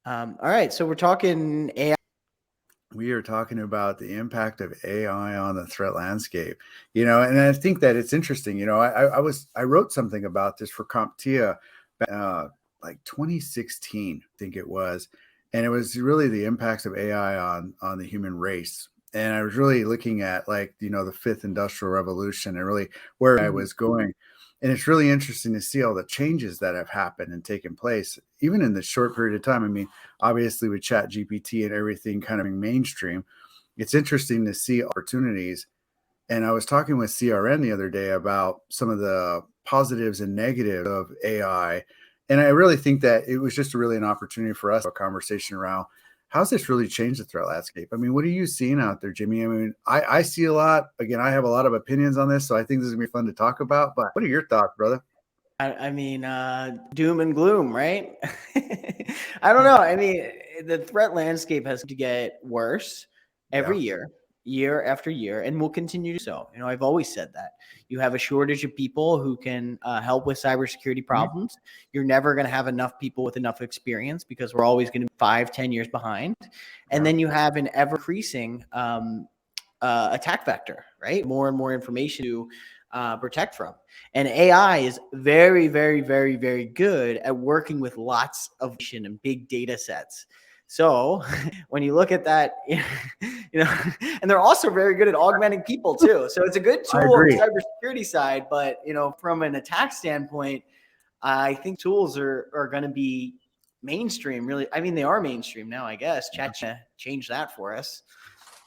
All right, so we're talking AI. We are talking about the impact of AI on the threat landscape. And I think that it's interesting. I wrote something about this for CompTIA, uh, like 2016, I think it was, and it was really the impacts of AI on the human race. And I was really looking at, like, the fifth industrial revolution and really where I Mhm. was going. And it's really interesting to see all the changes that have happened and taken place, even in this short period of time. I mean, obviously with Chat GPT and everything kind of being mainstream, it's interesting to see opportunities. And I was talking with CRN the other day about some of the positives and negatives of AI. And I really think that it was just really an opportunity for us to have a conversation around how's this really changed the threat landscape. I mean, what are you seeing out there, Jimmy? I mean, I see a lot. Again, I have a lot of opinions on this, so I think this is gonna be fun to talk about. But what are your thoughts, brother? I mean, doom and gloom, right? I don't know. I mean, the threat landscape has to get worse every Yeah. year, year after year, and will continue to so. I've always said that. You have a shortage of people who can help with cybersecurity Mhm. problems. You're never going to have enough people with enough experience because we're always going to be 5, 10 years behind. And Yeah. then you have an ever increasing attack vector, right? More and more information to protect from. And AI is very, very, very, very good at working with lots of information and big data sets. So when you look at that, and they're also very good at augmenting people too. So it's a good I tool on the agree. cybersecurity side, but from an attack standpoint, I think tools are going to be mainstream. Really, I mean, they are mainstream now. I guess Chat changed that for us.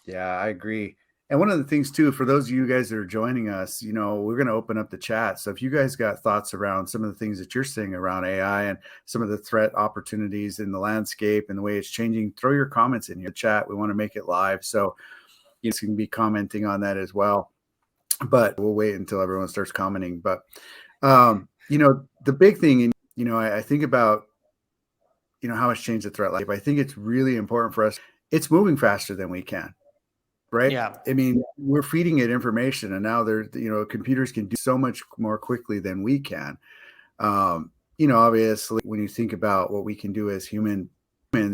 Yeah, I agree. And one of the things too, for those of you guys that are joining us, we're going to open up the chat. So if you guys got thoughts around some of the things that you're seeing around AI and some of the threat opportunities in the landscape and the way it's changing, throw your comments in here. Chat. We want to make it live, so you can be commenting on that as well. But we'll wait until everyone starts commenting. But the big thing, and I think about how it's changed the threat landscape. I think it's really important for us. It's moving faster than we can. Right? Yeah. I mean, we're feeding it information, and now computers can do so much more quickly than we can. Obviously, when you think about what we can do as humans,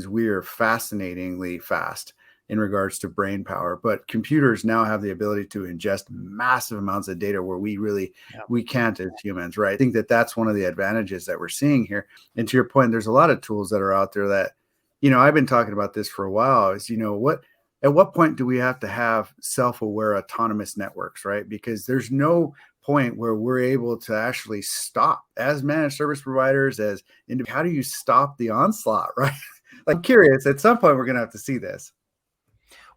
we are fascinatingly fast in regards to brain power. But computers now have the ability to ingest massive amounts of data where we can't as humans, right? I think that that's one of the advantages that we're seeing here. And to your point, there's a lot of tools that are out there that, I've been talking about this for a while. Is at what point do we have to have self-aware autonomous networks, right? Because there's no point where we're able to actually stop as managed service providers, how do you stop the onslaught, right? Like, I'm curious, at some point we're going to have to see this.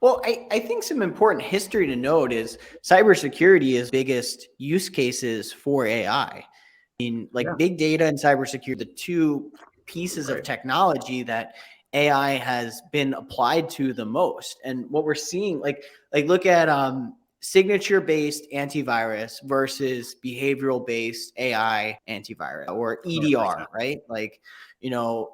Well, I think some important history to note is cybersecurity is biggest use cases for AI. I mean, Yeah. like big data and cybersecurity, the two pieces of Right. technology that AI has been applied to the most. And what we're seeing, like look at signature-based antivirus versus behavioral-based AI antivirus or EDR, 100%. right? Like, you know,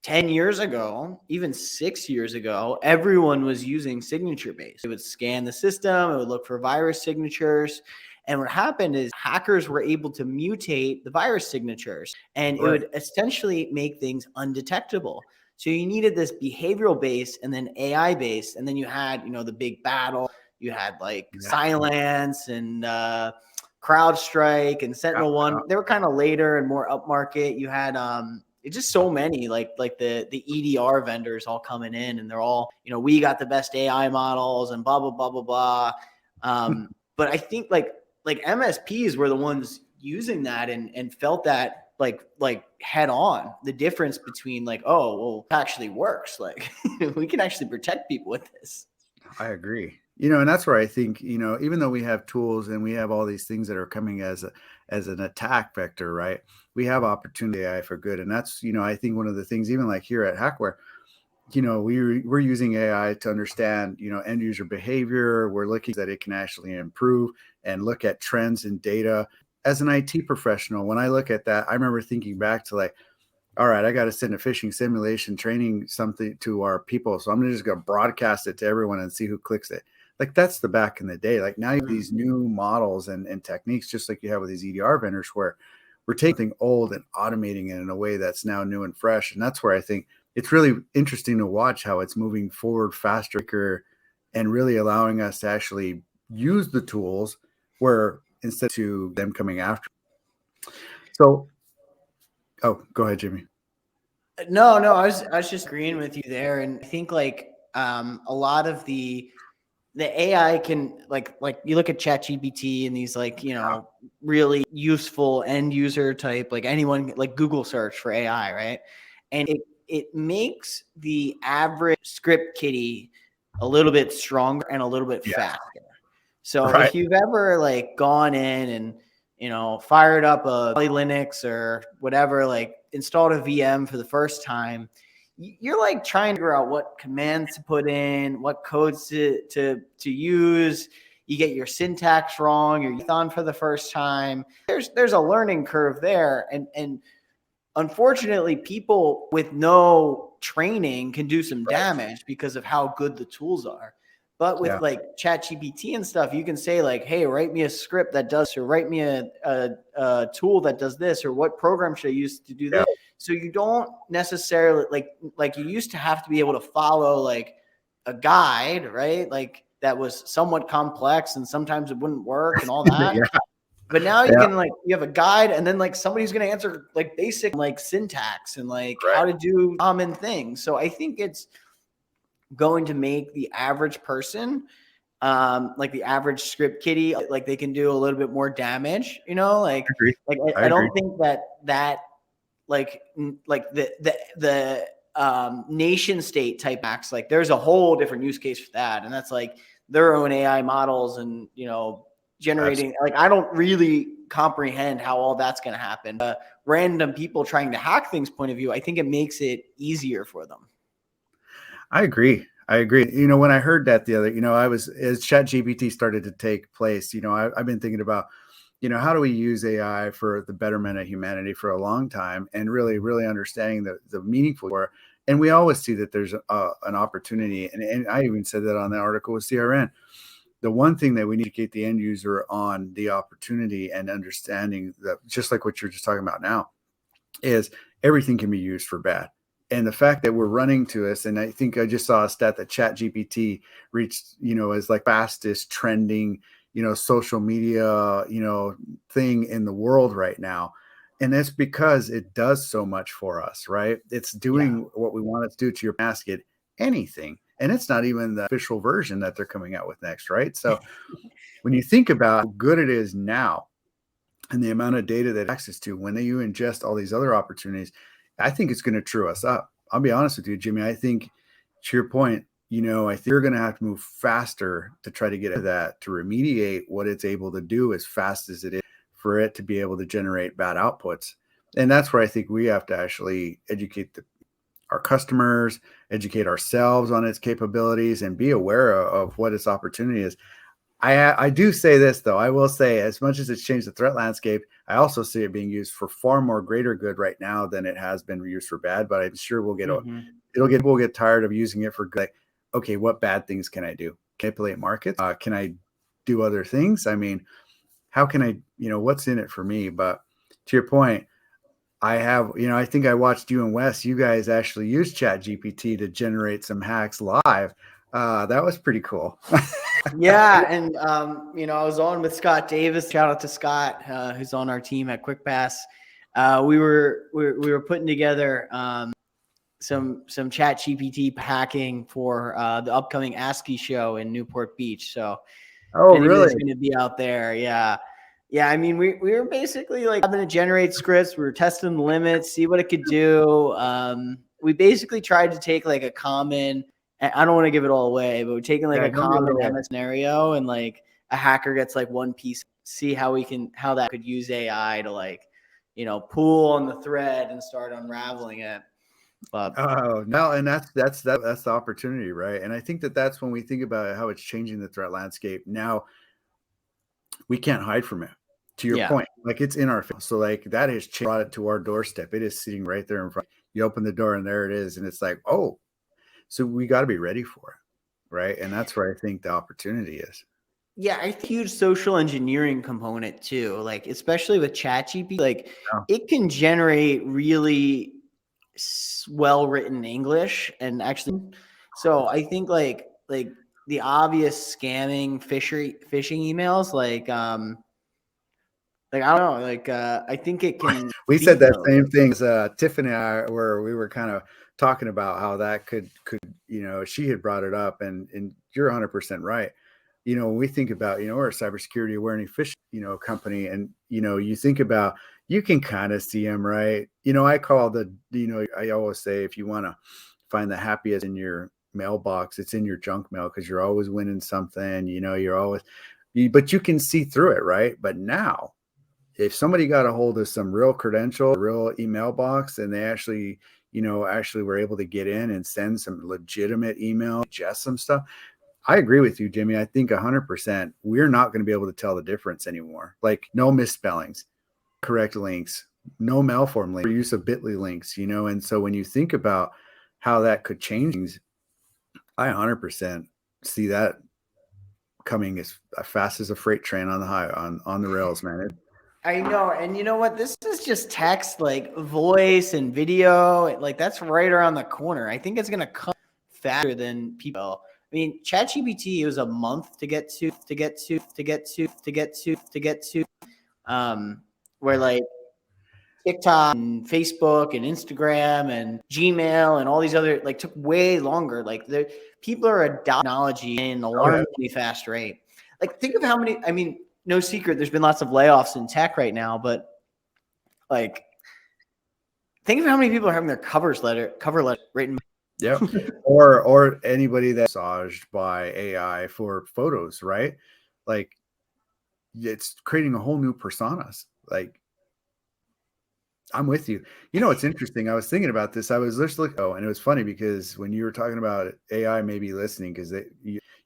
10 years ago, even 6 years ago, everyone was using signature based. It would scan the system, it would look for virus signatures. And what happened is hackers were able to mutate the virus signatures and it Right. would essentially make things undetectable. So you needed this behavioral based and then AI based. And then you had, the big battle. You had like Yeah. Silence and CrowdStrike and Sentinel Yeah. One. They were kind of later and more upmarket. You had it's just so many like the EDR vendors all coming in and they're all, we got the best AI models and blah, blah, blah, blah, blah. But I think like MSPs were the ones using that and felt that like head on the difference between like, oh, well, it actually works. Like we can actually protect people with this. I agree. And that's where I think, even though we have tools and we have all these things that are coming as an attack vector, right? We have opportunity AI for good. And that's, I think one of the things, even like here at HacWare, we're using AI to understand, end user behavior. We're looking that it can actually improve and look at trends in data. As an IT professional, when I look at that, I remember thinking back to like, all right, I got to send a phishing simulation training something to our people. So I'm just going to broadcast it to everyone and see who clicks it. Like that's the back in the day. Like now you have these new models and techniques, just like you have with these EDR vendors, where we're taking old and automating it in a way that's now new and fresh. And that's where I think it's really interesting to watch how it's moving forward faster, quicker, and really allowing us to actually use the tools where instead to them coming after. So, oh, go ahead, Jimmy. No, I was just agreeing with you there, and I think like a lot of the AI can like you look at ChatGPT and these like really useful end user type, like anyone like Google search for AI, right? And it makes the average script kiddie a little bit stronger and a little bit faster. So Right. if you've ever like gone in and fired up a Linux or whatever, like installed a VM for the first time, you're like trying to figure out what commands to put in, what codes to use. You get your syntax wrong, you're Python for the first time. There's a learning curve there, and unfortunately, people with no training can do some damage because of how good the tools are. But with like ChatGPT and stuff, you can say like, "Hey, write me a script that does, or write me a tool that does this, or what program should I use to do this." So you don't necessarily like you used to have to be able to follow like a guide, right? Like that was somewhat complex, and sometimes it wouldn't work and all that. But now you can like you have a guide, and then like somebody's going to answer like basic like syntax and like how to do common things. So I think it's going to make the average person, like the average script kiddie, like they can do a little bit more damage. I don't think that like the nation state type acts, like there's a whole different use case for that, and that's like their own AI models and generating. Like I don't really comprehend how all that's going to happen. Random people trying to hack things point of view, I think it makes it easier for them. I agree. When I heard that the other, as ChatGPT started to take place, I've been thinking about, how do we use AI for the betterment of humanity for a long time, and really, really understanding the meaningful work. And we always see that there's an opportunity. And I even said that on the article with CRN. The one thing that we need to get the end user on the opportunity and understanding that, just like what you're just talking about now, is everything can be used for bad. And the fact that we're running to us, and I think I just saw a stat that ChatGPT reached, as like fastest trending, social media, thing in the world right now. And that's because it does so much for us, right? It's doing what we want it to do. To your basket, anything. And it's not even the official version that they're coming out with next, right? So when you think about how good it is now and the amount of data that access to, when you ingest all these other opportunities, I think it's going to true us up. I'll be honest with you, Jimmy. I think, to your point, I think you're going to have to move faster to try to get at that, to remediate what it's able to do as fast as it is for it to be able to generate bad outputs. And that's where I think we have to actually educate our customers, educate ourselves on its capabilities, and be aware of what its opportunity is. I do say this, though. I will say, as much as it's changed the threat landscape, I also see it being used for far more greater good right now than it has been used for bad. But I'm sure we'll get tired of using it for good. Like, okay, what bad things can I do? Manipulate markets? Can I do other things? I mean, how can I, what's in it for me? But to your point, I have, I think I watched you and Wes. You guys actually used ChatGPT to generate some hacks live. That was pretty cool. Yeah, and I was on with Scott Davis. Shout out to Scott, who's on our team at Quickpass. We were putting together some ChatGPT hacking for the upcoming ASCII show in Newport Beach. So, really? Going to be out there, yeah. I mean, we were basically like having to generate scripts. We were testing the limits, see what it could do. We basically tried to take like a common. I don't want to give it all away, but we're taking like a common MS scenario, and like a hacker gets like one piece, see how that could use AI to like, pull on the thread and start unraveling it. But no, and that's the opportunity, right? And I think that's when we think about how it's changing the threat landscape. Now we can't hide from it. To your point, like it's in our face. So like that has brought it to our doorstep. It is sitting right there in front. You open the door and there it is, and it's like, oh. So we got to be ready for it, right? And that's where I think the opportunity is. Yeah, I think huge social engineering component too. Like especially with ChatGPT, like it can generate really well written English, and actually, so I think like the obvious scamming phishing emails, like I don't know, like I think it can. We said that same thing as Tiffany and I, where we were kind of talking about how that could she had brought it up, and you're 100% right. When we think about, we're a cybersecurity awareness phishing, company, and you think about, you can kind of see them, right? I call I always say, if you want to find the happiest in your mailbox, it's in your junk mail, because you're always winning something. You're always, but you can see through it, right? But now, if somebody got a hold of some real credential, real email box, and they actually were able to get in and send some legitimate email, suggest some stuff, I agree with you, Jimmy. I think 100%, we're not going to be able to tell the difference anymore. Like, no misspellings, correct links, no malform links, use of bit.ly links, and so when you think about how that could change things, I 100% see that coming as fast as a freight train on the rails, man. I know. And you know what? This is just text, like voice and video. Like, that's right around the corner. I think it's going to come faster than people. I mean, ChatGPT was a month to get to, where like TikTok and Facebook and Instagram and Gmail and all these other, like, took way longer. Like, the people are adopting technology in an alarmingly fast rate. Like, think of how many, I mean, no secret, there's been lots of layoffs in tech right now, but like, think of how many people are having their cover letter written. Yeah. or anybody that's massaged by AI for photos, right? Like, it's creating a whole new personas. Like, I'm with you. It's interesting. I was thinking about this. I was just looking, and it was funny because when you were talking about AI maybe listening, because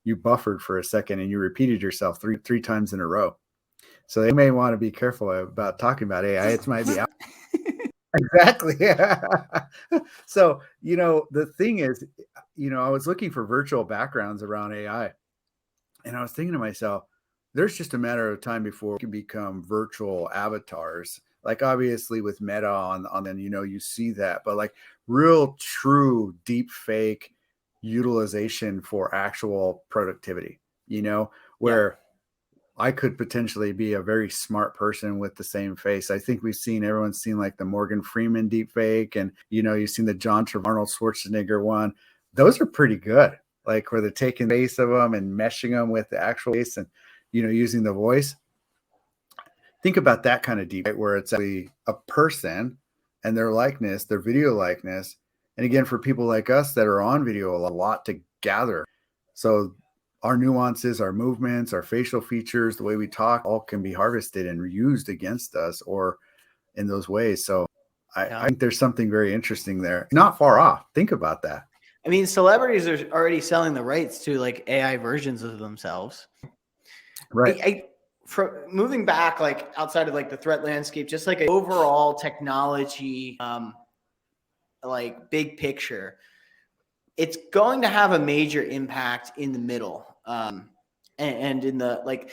you buffered for a second and you repeated yourself three times in a row. So they may want to be careful about talking about AI. It might be out. Exactly. So, the thing is, I was looking for virtual backgrounds around AI, and I was thinking to myself, there's just a matter of time before we can become virtual avatars. Like, obviously with Meta on then, you see that, but like real true deep fake utilization for actual productivity, where I could potentially be a very smart person with the same face. I think everyone's seen like the Morgan Freeman deep fake, and you've seen the Arnold Schwarzenegger one. Those are pretty good. Like, where they're taking the face of them and meshing them with the actual face, and using the voice. Think about that kind of deep, right, where it's actually a person and their likeness, their video likeness. And again, for people like us that are on video, a lot to gather. So our nuances, our movements, our facial features, the way we talk, all can be harvested and used against us or in those ways. So I think there's something very interesting there. Not far off. Think about that. I mean, celebrities are already selling the rights to like AI versions of themselves. Right. From moving back, like outside of like the threat landscape, just like an overall technology, like big picture, it's going to have a major impact in the middle, and in the like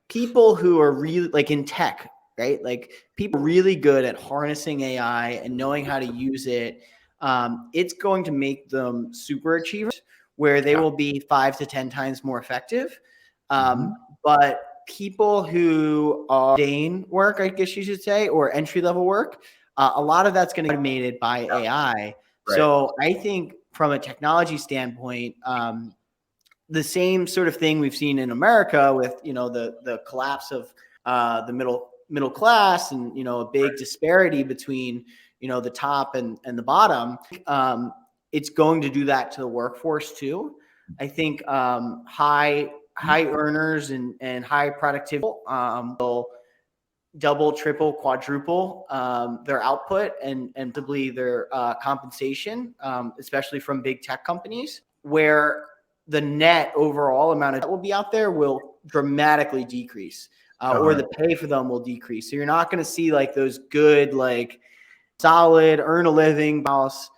people who are really like in tech, right? Like, people really good at harnessing AI and knowing how to use it. It's going to make them super achievers, where they will be 5 to 10 times more effective. But people who are mundane work, I guess you should say, or entry level work, a lot of that's going to be automated by AI. Right. So I think from a technology standpoint, the same sort of thing we've seen in America with, the collapse of the middle class, and, a big disparity between, the top and the bottom. It's going to do that to the workforce too. I think high earners and high productivity will double, triple, quadruple their output and possibly their compensation, especially from big tech companies, where the net overall amount of that will be out there will dramatically decrease, or the pay for them will decrease. So you're not going to see like those good, like solid, earn a living boss.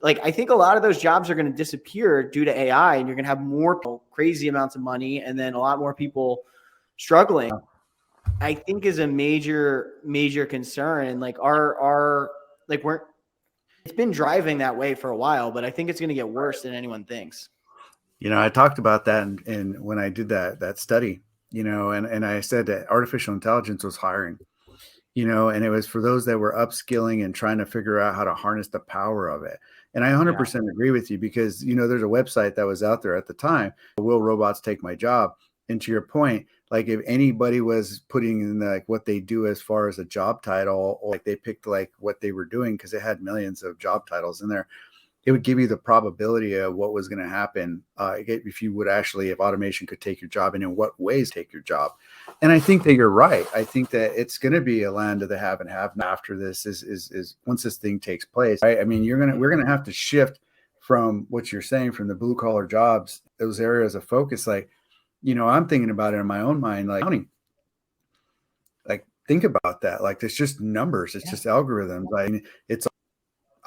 Like, I think a lot of those jobs are going to disappear due to AI, and you're going to have more people, crazy amounts of money, and then a lot more people struggling. I think is a major concern. And like our like it's been driving that way for a while, but I think it's going to get worse than anyone thinks. I talked about that and when I did that study, and I said that artificial intelligence was hiring, and it was for those that were upskilling and trying to figure out how to harness the power of it. And I 100% agree with you because, there's a website that was out there at the time, Will Robots Take My Job? And to your point, like if anybody was putting in like what they do as far as a job title, or like they picked like what they were doing because it had millions of job titles in there, it would give you the probability of what was going to happen if automation could take your job and in what ways take your job. And I think that you're right. I think that it's going to be a land of the have and have after this is once this thing takes place, right? I mean, we're going to have to shift from what you're saying, from the blue collar jobs, those areas of focus. Like, I'm thinking about it in my own mind, like counting. Like, think about that. Like, it's just numbers. It's just algorithms.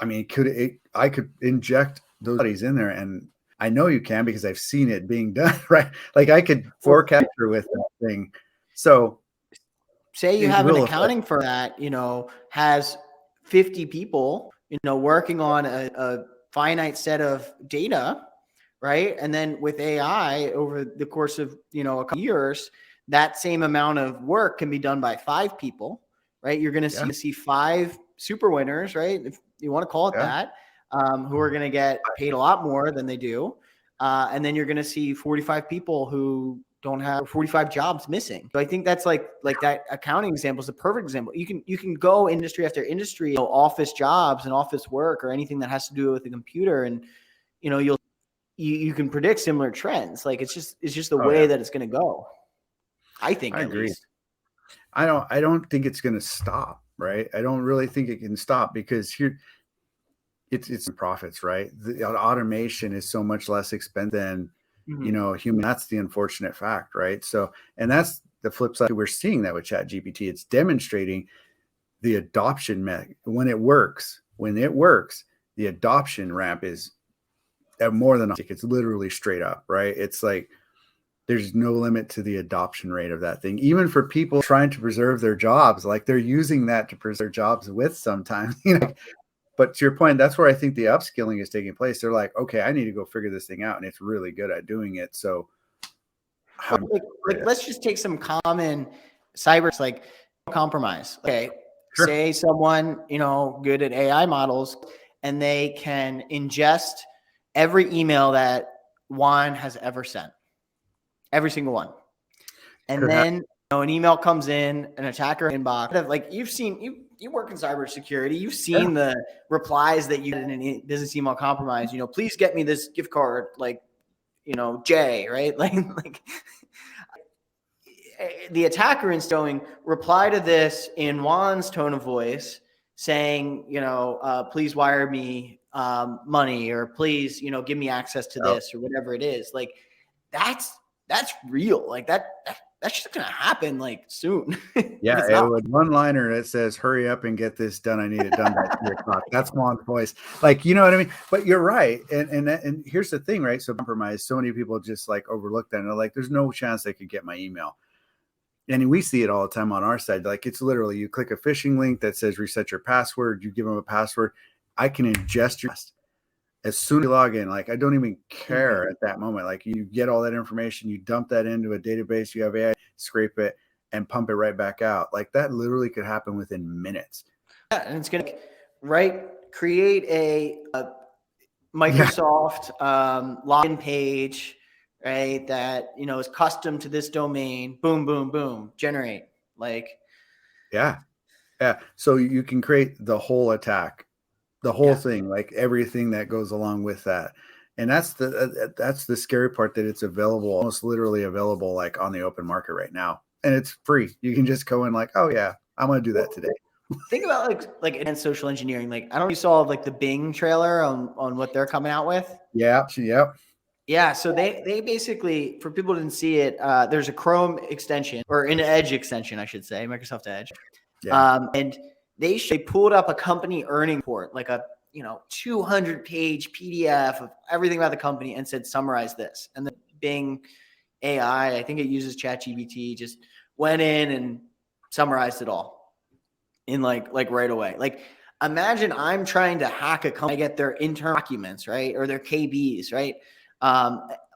I could inject those studies in there, and I know you can because I've seen it being done, right? Like I could forecast with that thing. So say you have an accounting firm that, has 50 people, working on a finite set of data, right? And then with AI over the course of, a couple years, that same amount of work can be done by 5 people, right? You're going to see 5 super winners, right? If you want to call it that, who are going to get paid a lot more than they do. And then you're going to see 45 people who don't have 45 jobs missing. So I think that's like that accounting example is a perfect example. You can go industry after industry, office jobs and office work or anything that has to do with the computer. And, you can predict similar trends. Like it's just the way that it's going to go. I think I agree. Least. I don't think it's going to stop. Right. I don't really think it can stop because here it's profits, right? The automation is so much less expensive than, human. That's the unfortunate fact. Right. So, and that's the flip side. We're seeing that with ChatGPT. It's demonstrating the adoption when it works, the adoption ramp is at more than it's literally straight up. Right. It's like, there's no limit to the adoption rate of that thing. Even for people trying to preserve their jobs, like they're using that to preserve their jobs with sometimes, But to your point, that's where I think the upskilling is taking place. They're like, okay, I need to go figure this thing out. And it's really good at doing it. So let's just take some common cyber, like compromise. Okay. Sure. Say someone, good at AI models, and they can ingest every email that Juan has ever sent. Every single one. And then an email comes in, an attacker inbox. Like you've seen, you work in cybersecurity. You've seen the replies that you get in a business email compromise. Please get me this gift card, like, Jay, right? Like the attacker is going reply to this in Juan's tone of voice, saying, please wire me money, or please, give me access to this, or whatever it is. Like that's real. Like that's just going to happen like soon. Yeah. With one liner that says, hurry up and get this done. I need it done by 3:00. That's Juan's voice. Like, you know what I mean? But you're right. And here's the thing, right? So compromise, so many people just like overlook that. And they're like, there's no chance they could get my email. And we see it all the time on our side. Like it's literally, you click a phishing link that says reset your password. You give them a password. I can ingest your as soon as you log in. Like I don't even care at that moment. Like you get all that information, you dump that into a database, you have AI scrape it and pump it right back out. Like that literally could happen within minutes. Yeah, and it's going to create a Microsoft login page, right? That, is custom to this domain. Boom, boom, boom, generate. Like, yeah. So you can create the whole attack, the whole thing, like everything that goes along with that. And that's the scary part, that it's available, almost literally available, like on the open market right now. And it's free. You can just go in like, oh yeah, I'm going to do that today. Think about like advanced social engineering. Like, I don't know if you saw like the Bing trailer on what they're coming out with. Yeah. Yeah. So they basically, for people who didn't see it, there's a Chrome extension, or an Edge extension, I should say, Microsoft Edge. Yeah. And they pulled up a company earning report, like a 200-page PDF of everything about the company, and said, summarize this. And the Bing AI, I think it uses ChatGPT, just went in and summarized it all in like right away. Like imagine I'm trying to hack a company, I get their internal documents, right? Or their KBs, right?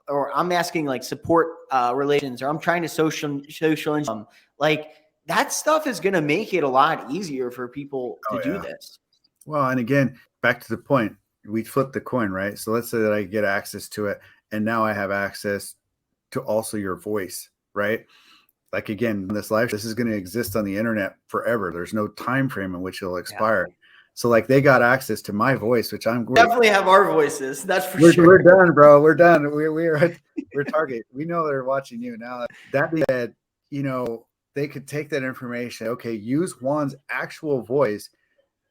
Or I'm asking like support relations, or I'm trying to social like that stuff is going to make it a lot easier for people to do this. Well, and again, back to the point, we flip the coin, right? So let's say that I get access to it, and now I have access to also your voice, right? Like again, this is going to exist on the internet forever. There's no time frame in which it'll expire. Yeah. So like they got access to my voice, which definitely have our voices. That's for sure. We're done, bro. We're done. We're target. We know they're watching you now. That being said, you know, they could take that information. Okay, use Juan's actual voice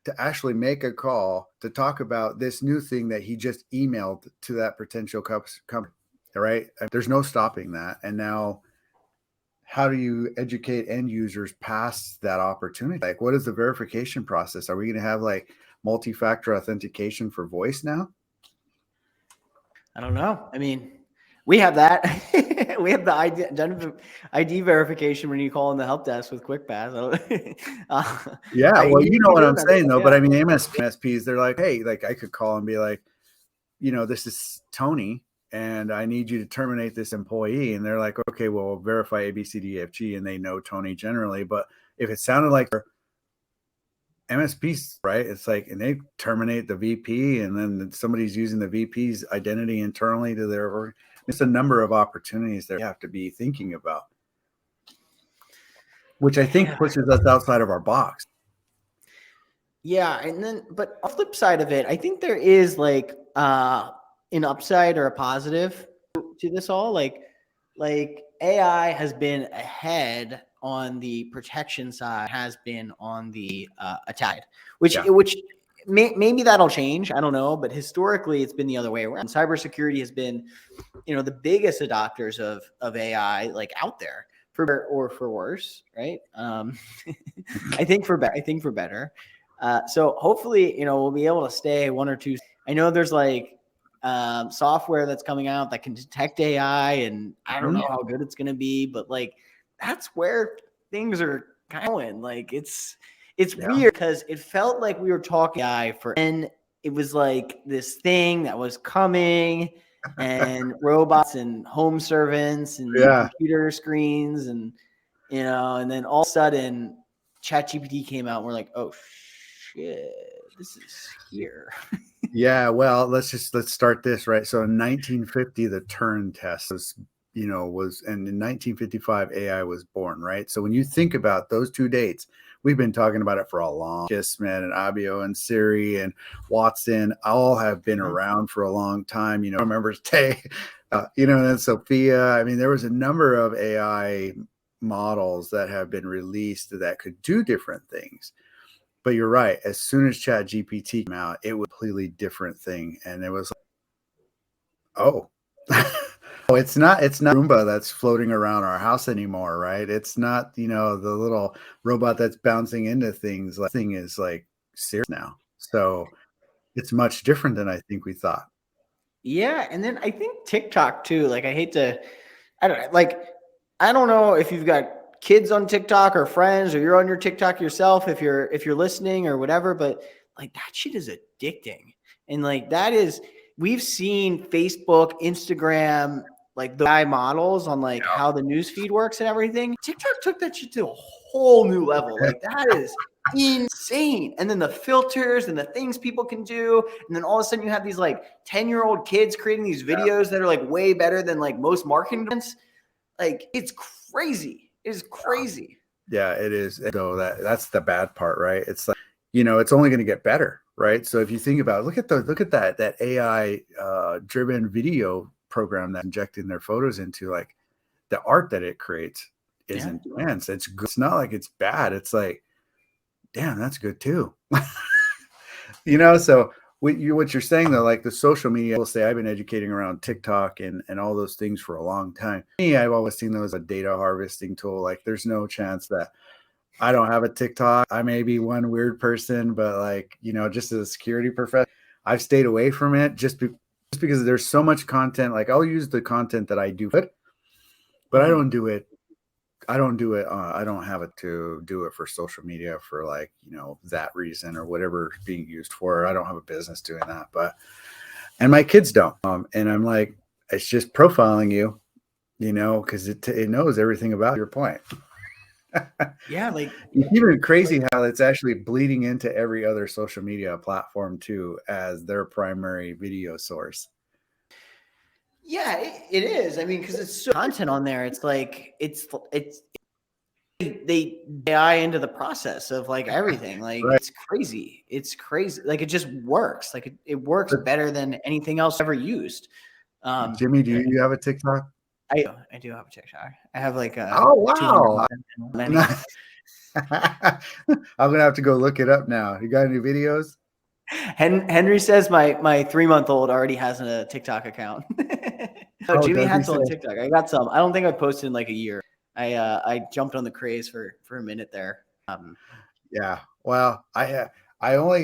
to actually make a call to talk about this new thing that he just emailed to that potential company. Right? There's no stopping that. And now, how do you educate end users past that opportunity? Like, what is the verification process? Are we going to have like multi-factor authentication for voice now? I don't know. I mean, we have that. We have the ID verification when you call in the help desk with Quickpass. Yeah, well, you know what I'm saying, though. Yeah. But I mean, MSPs, they're like, hey, like I could call and be like, you know, this is Tony, and I need you to terminate this employee. And they're like, okay, well, verify A, B, C, D, E, F, G, and they know Tony generally. But if it sounded like MSPs, right? It's like, and they terminate the VP, and then somebody's using the VP's identity internally to their. It's a number of opportunities that you have to be thinking about, which I think pushes us outside of our box. Yeah, and then, but on the flip side of it, I think there is like an upside or a positive to this all. Like AI has been ahead on the protection side, has been on the attack, which maybe that'll change. I don't know, but historically it's been the other way around. Cybersecurity has been, you know, the biggest adopters of AI like out there, for better or for worse, right? I think for better. So hopefully, you know, we'll be able to stay one or two. I know there's like software that's coming out that can detect AI, and I don't know how good it's going to be, but like that's where things are going. Like it's weird because it felt like we were talking AI and it was like this thing that was coming, and robots and home servants and computer screens, and you know, and then all of a sudden ChatGPT came out and we're like, oh shit, this is here. Yeah, well, let's start this, right? So in 1950, the Turing test was, and in 1955, AI was born, right? So when you think about those two dates, we've been talking about it for a long time. Kissman and Abio and Siri and Watson all have been around for a long time. You know, I remember Tay, and then Sophia. I mean, there was a number of AI models that have been released that could do different things. But you're right. As soon as ChatGPT came out, it was a completely different thing. And it was like, oh, it's not Roomba that's floating around our house anymore, right? It's not, the little robot that's bouncing into things. Like, thing is like serious now. So it's much different than I think we thought. Yeah. And then I think TikTok too. Like, I don't know if you've got kids on TikTok or friends, or you're on your TikTok yourself, if you're listening or whatever, but like that shit is addicting. And like we've seen Facebook, Instagram, like the AI models on like how the news feed works and everything. TikTok took that shit to a whole new level. Like that is insane. And then the filters and the things people can do. And then all of a sudden you have these like 10-year-old kids creating these videos that are like way better than like most marketing events. Like it's crazy. Is crazy. Yeah, it is. So that's the bad part, right? It's like, it's only going to get better, right? So if you think about look at that AI driven video program that injecting their photos into, like the art that it creates is intense. It's good. It's not like it's bad. It's like, damn, that's good too. So what you're saying though, like the social media, I will say I've been educating around TikTok and all those things for a long time. Me, I've always seen those as a data harvesting tool. Like there's no chance that I don't have a TikTok. I may be one weird person, but like, just as a security professional, I've stayed away from it just because there's so much content. Like I'll use the content that I do, but I don't do it I don't do it. I don't have it to do it for social media for like, that reason or whatever it's being used for. I don't have a business doing that, and my kids don't. And I'm like, it's just profiling you, because it knows everything about your point. Yeah, like It's even crazy how it's actually bleeding into every other social media platform too as their primary video source. yeah, it is. I mean, because it's so content on there. It's like they AI into the process of like everything. Like Right. it's crazy. It's crazy. Like it just works. Like it works better than anything else ever used. Jimmy, do you have a TikTok? I do have a TikTok. I have like Oh, 200 wow. millennials. I'm gonna have to go look it up now. You got any videos? Henry says my 3-month-old already has a TikTok account. No, Oh, Jimmy does he Hatzell on say? TikTok. I got some. I don't think I posted in like a year. I jumped on the craze for a minute there. Yeah. Well, when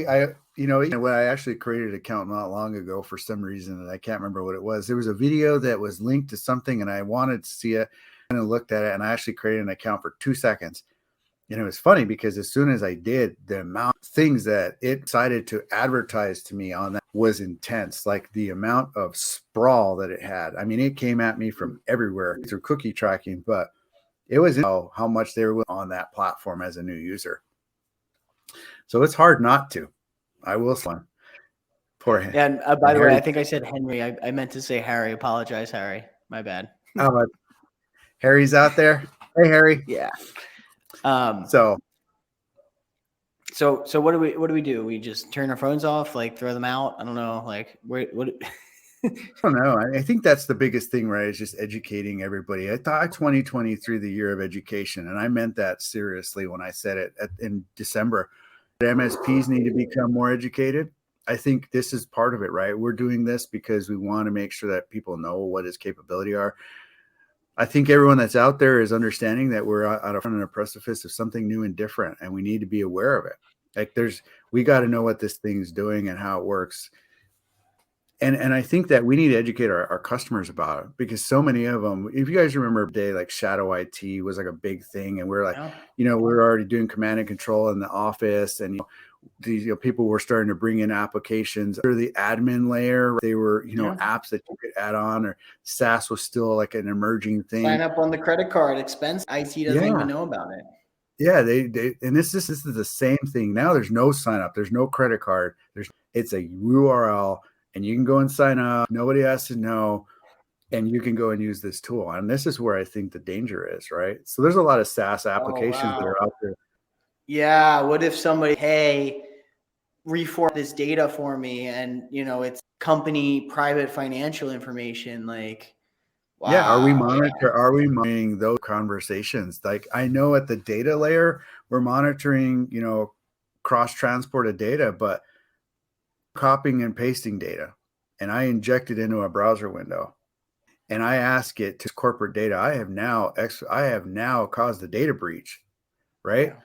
I actually created an account not long ago for some reason, and I can't remember what it was. There was a video that was linked to something, and I wanted to see it, and I looked at it, and I actually created an account for 2 seconds. And it was funny because as soon as I did, the amount of things that it decided to advertise to me on that was intense. Like the amount of sprawl that it had. I mean, it came at me from everywhere through cookie tracking, but it was how much they were on that platform as a new user. So it's hard not to. I will say. Poor Yeah, and by the way, Harry. I think I said Henry. I meant to say Harry. Apologize, Harry. My bad. Oh, Harry's out there. Hey, Harry. Yeah. So what do we do? We just turn our phones off, like throw them out? I don't know. Like what? I don't know. I think that's the biggest thing, right? Is just educating everybody. I thought 2023 the year of education, and I meant that seriously when I said it in December. MSPs need to become more educated. I think this is part of it, right? We're doing this because we want to make sure that people know what his capability are. I think everyone that's out there is understanding that we're on a precipice of something new and different, and we need to be aware of it. Like we got to know what this thing's doing and how it works. And I think that we need to educate our customers about it because so many of them, if you guys remember a day like shadow IT was like a big thing, and we're like, we're already doing command and control in the office, and these people were starting to bring in applications or the admin layer. They were apps that you could add on, or SaaS was still like an emerging thing. Sign up on the credit card expense. IT doesn't even know about it. Yeah, they and this is the same thing now. There's no sign up. There's no credit card. It's a URL. And you can go and sign up. Nobody has to know. And you can go and use this tool. And this is where I think the danger is, right? So there's a lot of SaaS applications that are out there. Yeah. What if somebody, hey, reform this data for me, and it's company private financial information? Like, wow. Yeah. Are we monitoring those conversations? Like I know at the data layer, we're monitoring, cross-transported data, but copying and pasting data, and I inject it into a browser window, and I ask it to corporate data. I have now caused a data breach, right? Yeah.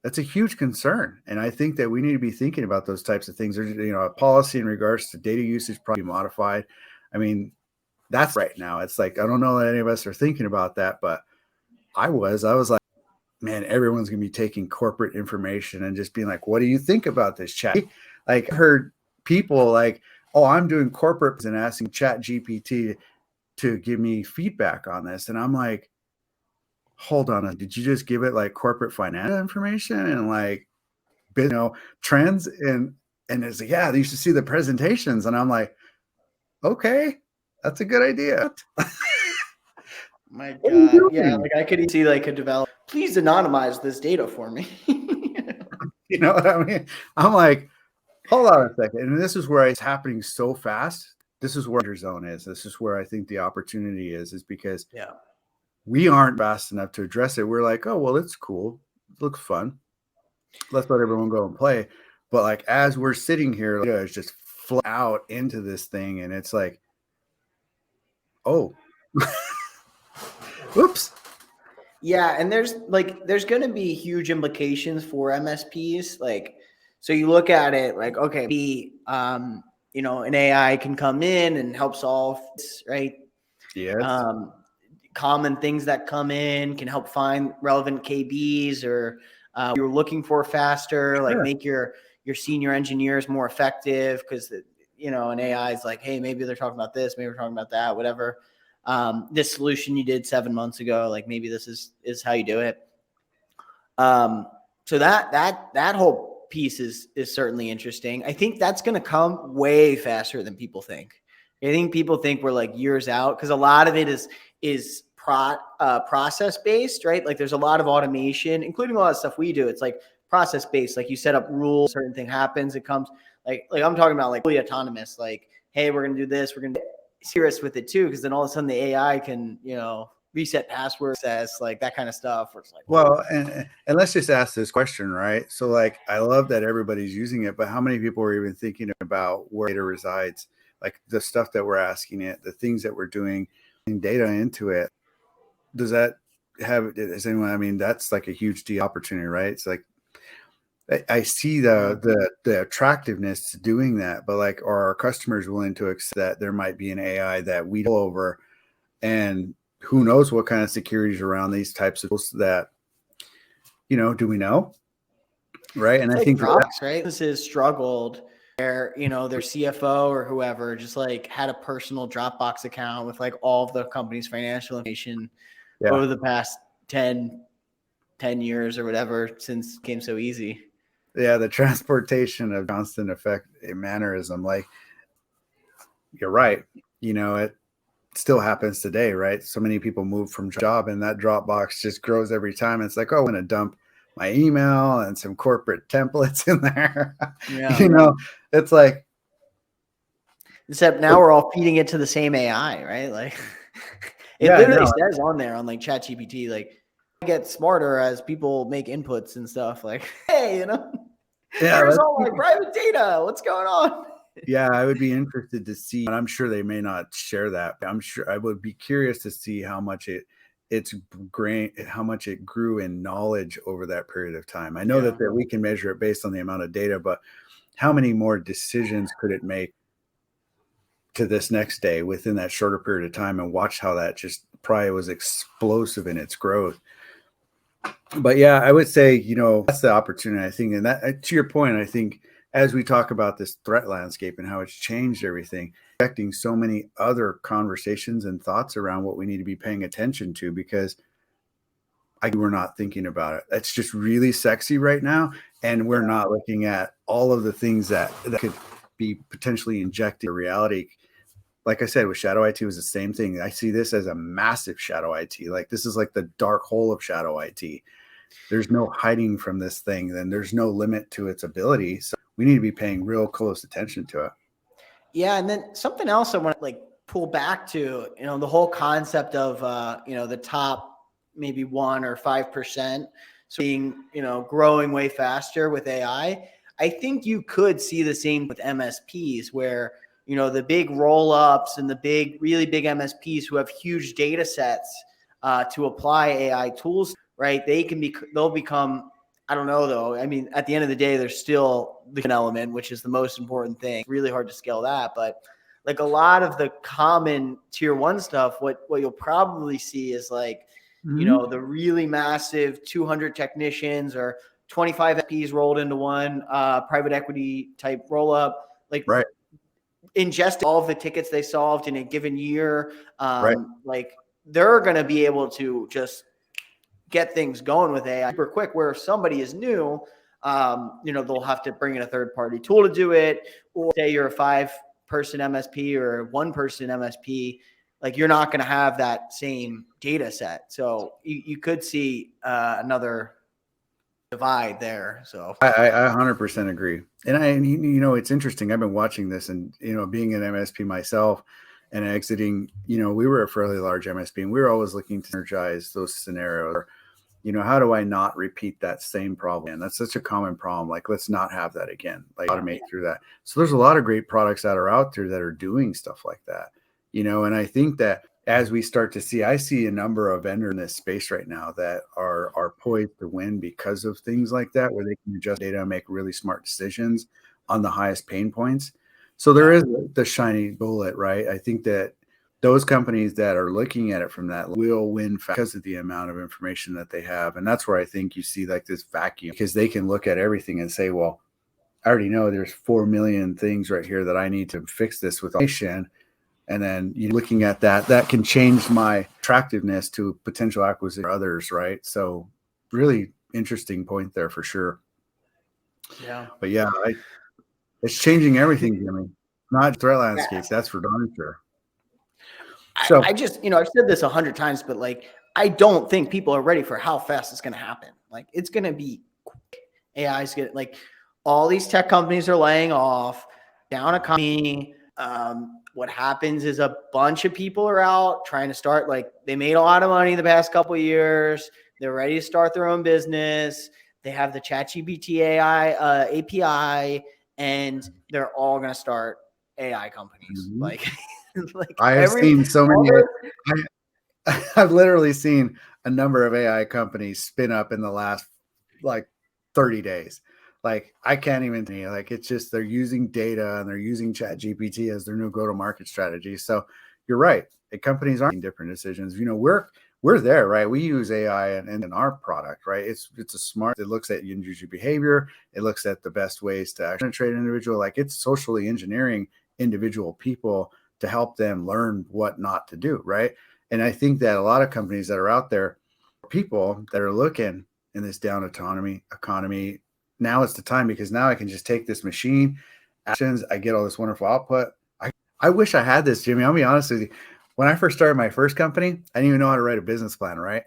That's a huge concern, and I think that we need to be thinking about those types of things. There's a policy in regards to data usage probably modified. I mean, that's right now. It's like I don't know that any of us are thinking about that, but I was like, man, everyone's gonna be taking corporate information and just being like, what do you think about this chat? Like I heard people like, oh, I'm doing corporate and asking Chat GPT to give me feedback on this. And I'm like, hold on, did you just give it like corporate financial information and like, trends? And it's like, yeah, you should see the presentations. And I'm like, okay, that's a good idea. My God. Yeah. Like I could see like a developer, please anonymize this data for me. You know what I mean? I'm like, hold on a second. And this is where it's happening so fast. This is where your zone is. This is where I think the opportunity is because we aren't fast enough to address it. We're like, oh, well, it's cool. It looks fun. Let's let everyone go and play. But like, as we're sitting here, it's just fly out into this thing. And it's like, oh, whoops. Yeah. And there's going to be huge implications for MSPs. Like, so you look at it like, okay, an AI can come in and help solve this, right? Yes. common things that come in, can help find relevant KBs or you're looking for faster, like make your senior engineers more effective because, you know, an AI is like, hey, maybe they're talking about this, maybe we're talking about that, whatever. This solution you did 7 months ago, like maybe this is how you do it. So that whole piece is certainly interesting. I think that's going to come way faster than people think. I think people think we're like years out because a lot of it is process based, right? Like there's a lot of automation, including a lot of stuff we do. It's like process based. Like you set up rules, certain thing happens. It comes like I'm talking about like fully autonomous. Like, hey, we're gonna do this. We're gonna be serious with it too, because then all of a sudden the AI can, you know, reset password access, like that kind of stuff. Where it's like, well, and let's just ask this question, right? So like, I love that everybody's using it, but how many people are even thinking about where data resides? Like the stuff that we're asking it, the things that we're doing, data into it. Does that have, is anyone, I mean, that's like a huge opportunity, right? It's like, I see the attractiveness to doing that, but like, are our customers willing to accept that there might be an AI that we pull over, and who knows what kind of securities around these types of tools that, you know, do we know? Right. And it's I like think Dropbox, right? This is struggled where, you know, their CFO or whoever just like had a personal Dropbox account with like all of the company's financial information over the past 10 years or whatever since it became so easy. Yeah, the transportation of constant effect mannerism, like you're right. You know, it still happens today, right? So many people move from job and that Dropbox just grows every time. It's like, oh, I'm going to dump my email and some corporate templates in there. Yeah. You know, it's like, except now we're all feeding it to the same AI, right? Like it literally says on there on like ChatGPT, like get smarter as people make inputs and stuff. Like, hey, you know, here's all my private data. What's going on? Yeah, I would be interested to see, and I'm sure they may not share that, but I'm sure I would be curious to see how much it grew in knowledge over that period of time. I know that we can measure it based on the amount of data, but how many more decisions could it make to this next day within that shorter period of time, and watch how that just probably was explosive in its growth. But yeah, I would say, you know, that's the opportunity, I think. And that, to your point, I think as we talk about this threat landscape and how it's changed everything, affecting so many other conversations and thoughts around what we need to be paying attention to, because we're not thinking about it. It's just really sexy right now. And we're not looking at all of the things that could be potentially injected in reality. Like I said, with shadow IT was the same thing. I see this as a massive shadow IT. Like this is like the dark hole of shadow IT. There's no hiding from this thing. Then there's no limit to its ability. So we need to be paying real close attention to it. Yeah. And then something else I want to like pull back to, you know, the whole concept of, you know, the top maybe 1 or 5% so being, you know, growing way faster with AI. I think you could see the same with MSPs where, you know, the big roll-ups and the really big MSPs who have huge data sets to apply AI tools, right? They'll become, I don't know though. I mean, at the end of the day, there's still the element, which is the most important thing. It's really hard to scale that, but like a lot of the common tier 1 stuff, what you'll probably see is like, you know, the really massive 200 technicians or 25 FPs rolled into one private equity type roll up, like ingest all of the tickets they solved in a given year. Like they're going to be able to just get things going with AI super quick, where if somebody is new, you know, they'll have to bring in a third-party tool to do it, or say you're a 5-person MSP or 1-person MSP, like you're not going to have that same data set. So you could see another divide there. So I 100% agree. And you know, it's interesting. I've been watching this, and, you know, being an MSP myself and exiting, you know, we were a fairly large MSP, and we were always looking to energize those scenarios. You know, how do I not repeat that same problem? And that's such a common problem. Like, let's not have that again, like automate through that. So there's a lot of great products that are out there that are doing stuff like that, you know, and I think that as we start to see, I see a number of vendors in this space right now that are poised to win because of things like that, where they can adjust data and make really smart decisions on the highest pain points. So there is the shiny bullet, right? I think that those companies that are looking at it from that will win because of the amount of information that they have. And that's where I think you see like this vacuum, because they can look at everything and say, well, I already know there's 4 million things right here that I need to fix this with automation. And then you're looking at that can change my attractiveness to potential acquisition for others, right? So really interesting point there for sure. Yeah. But yeah, it's changing everything, Jimmy. Not threat landscape, that's for darn sure. So I just, I've said this 100 times, but like, I don't think people are ready for how fast it's going to happen. Like, it's going to be quick. AI's going to, like, all these tech companies are laying off, down economy. What happens is a bunch of people are out trying to start, like, they made a lot of money the past couple of years. They're ready to start their own business. They have the ChatGPT AI API, and they're all going to start AI companies. Mm-hmm. Like I have seen so many. I've literally seen a number of AI companies spin up in the last like 30 days. Like I can't even like, it's just they're using data and they're using ChatGPT as their new go-to-market strategy. So you're right. The companies aren't making different decisions. We're there, right? We use AI in our product, right? It's a smart. It looks at user behavior. It looks at the best ways to actually penetrate an individual. Like it's socially engineering individual people to help them learn what not to do, right? And I think that a lot of companies that are out there, people that are looking in this down economy, now it's the time, because now I can just take this machine actions. I get all this wonderful output. I wish I had this, Jimmy. I'll be honest with you. When I first started my first company, I didn't even know how to write a business plan, right?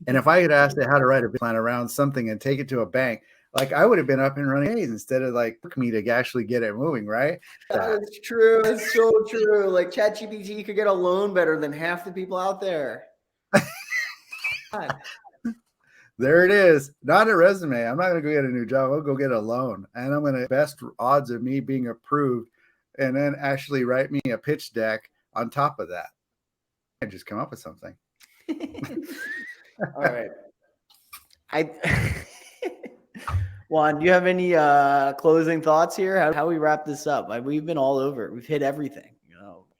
And if I had asked it how to write a business plan around something and take it to a bank, like I would have been up and running days instead of like me to actually get it moving, right? That's true. That's so true. Like ChatGPT could get a loan better than half the people out there. There it is. Not a resume. I'm not going to go get a new job. I'll go get a loan. And I'm going to best odds of me being approved and then actually write me a pitch deck on top of that. I just come up with something. All right. Juan, do you have any closing thoughts here? How we wrap this up? We've been all over. We've hit everything.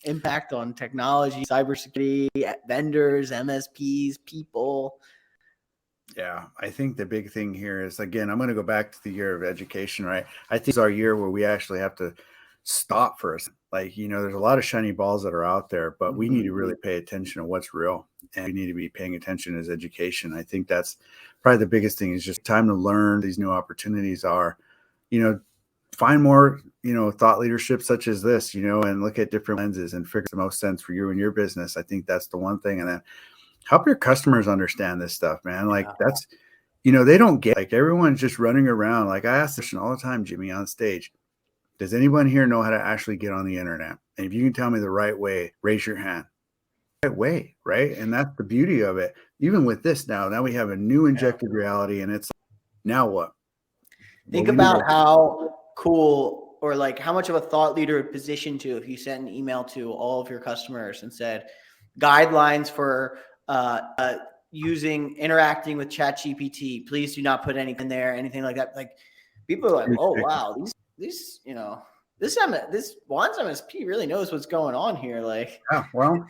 Impact on technology, cybersecurity, vendors, MSPs, people. Yeah, I think the big thing here is, again, I'm going to go back to the year of education, right? I think it's our year where we actually have to stop for us. Like, there's a lot of shiny balls that are out there, but we need to really pay attention to what's real. And we need to be paying attention as education. I think that's probably the biggest thing, is just time to learn. These new opportunities are, find more, thought leadership such as this, and look at different lenses and figure the most sense for you and your business. I think that's the one thing. And then help your customers understand this stuff, man. Like that's, they don't get, like, everyone's just running around. Like I ask this question all the time, Jimmy, on stage. Does anyone here know how to actually get on the internet? And if you can tell me the right way, raise your hand. Right way, right? And that's the beauty of it. Even with this now we have a new injected reality, and it's now what? Think about how cool, or like how much of a thought leader would position to if you sent an email to all of your customers and said guidelines for interacting with ChatGPT. Please do not put anything there, anything like that. Like people are like, oh wow, these this Juan's MSP really knows what's going on here. Like, yeah, well,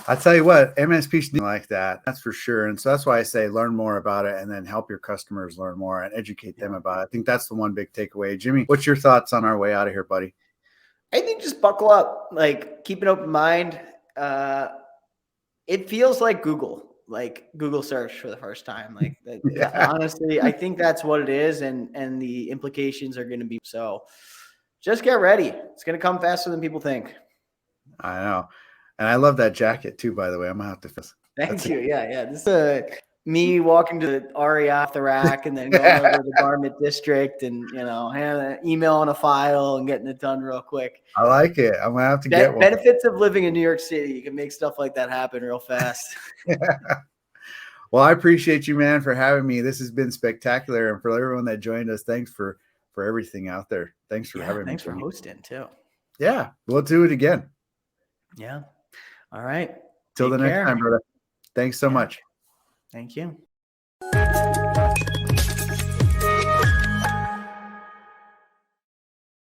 I tell you what, MSPs like that. That's for sure. And so that's why I say learn more about it, and then help your customers learn more and educate them about it. I think that's the one big takeaway. Jimmy, what's your thoughts on our way out of here, buddy? I think just buckle up, like keep an open mind. It feels like Google search for the first time. Like honestly, I think that's what it is. And the implications are going to be, so just get ready. It's going to come faster than people think. I know. And I love that jacket too, by the way. I'm going to have to. Thank you. Yeah. This is me walking to the REI off the rack and then going over to the garment district and, having an email on a file and getting it done real quick. I like it. I'm going to have to get one. Benefits of living in New York City. You can make stuff like that happen real fast. Well, I appreciate you, man, for having me. This has been spectacular. And for everyone that joined us, thanks for everything out there. Thanks for having me. Thanks for hosting too. Yeah. We'll do it again. Yeah. All right. Till the next time, brother. Thanks so much. Thank you.